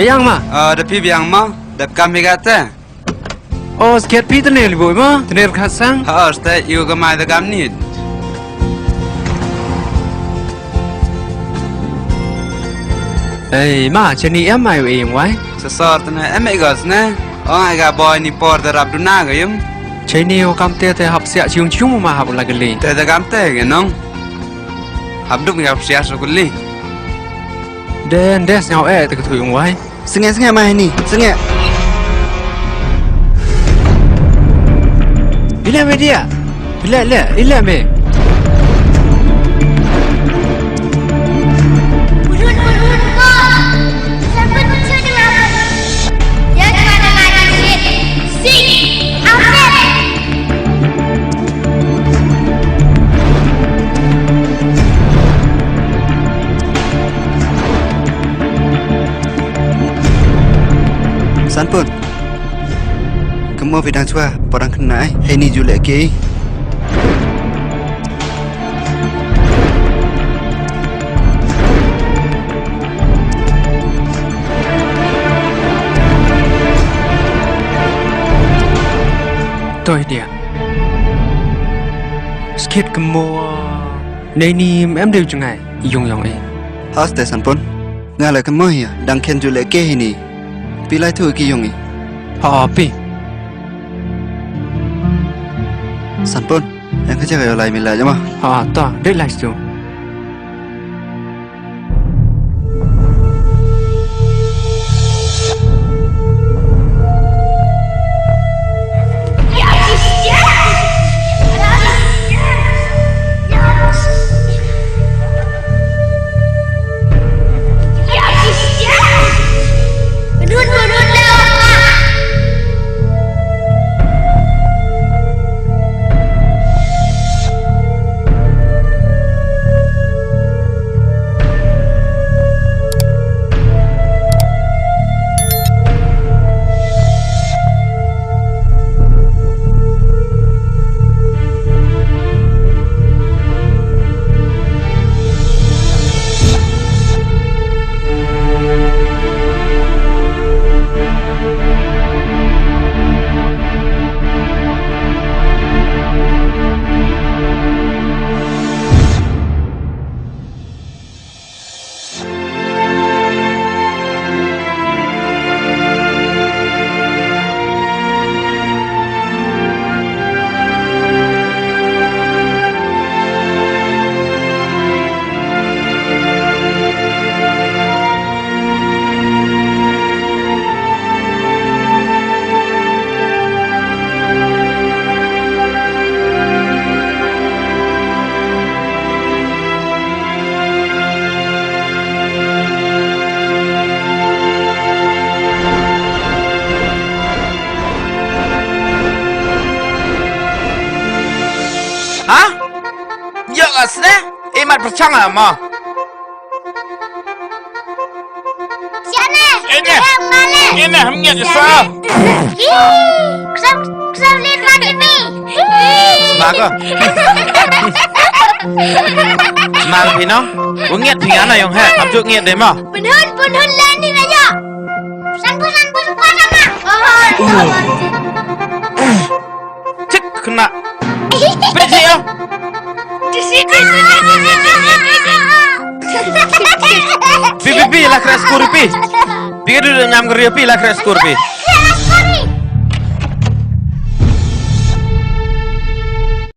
yang mah? Tapi biang mah, dap kami kata. Oh, sekiat pi tenel boy mah, tenel kasang. Stay you kemai kami ni. Mah, cini em mai em wai. Sesor tena gas na. Agak boy ni por darab duna gayum. Cini o kam te hap siap cium cium mah hap lagi li. Te kam te genong. Abduk ni hap siap sukuli. Den des nyau te ketui wai. Sengai mai ni, sengai. Bila media? Bila me. Sanpun. Kamu bidang tua, orang kenai. Ini julek ke? Tôi dia. Skit kamu. Này ni em đều chừng ngày. Dùng ấy. Hoste Sanpun. Ngala kamu ya, dang ken julek ke ini. Pilai tu ki yungi. Pi. Sanpun, yang kerja kayak lain mila aja mah. Toh, dia lagi tu. Imat percaya mah. Siapa? Ini hamnya jasa. Ksam lihat lagi nih. Sebaga. Mal pino, ungiat pingan ayong he, abjuk ngiat deh mah. Punhun landing aja. Sanpun pasang mah. Cik kena. Beci yo. Pi lah keras kurpi. Pi dulu nyam kerja pi lah keras kurpi.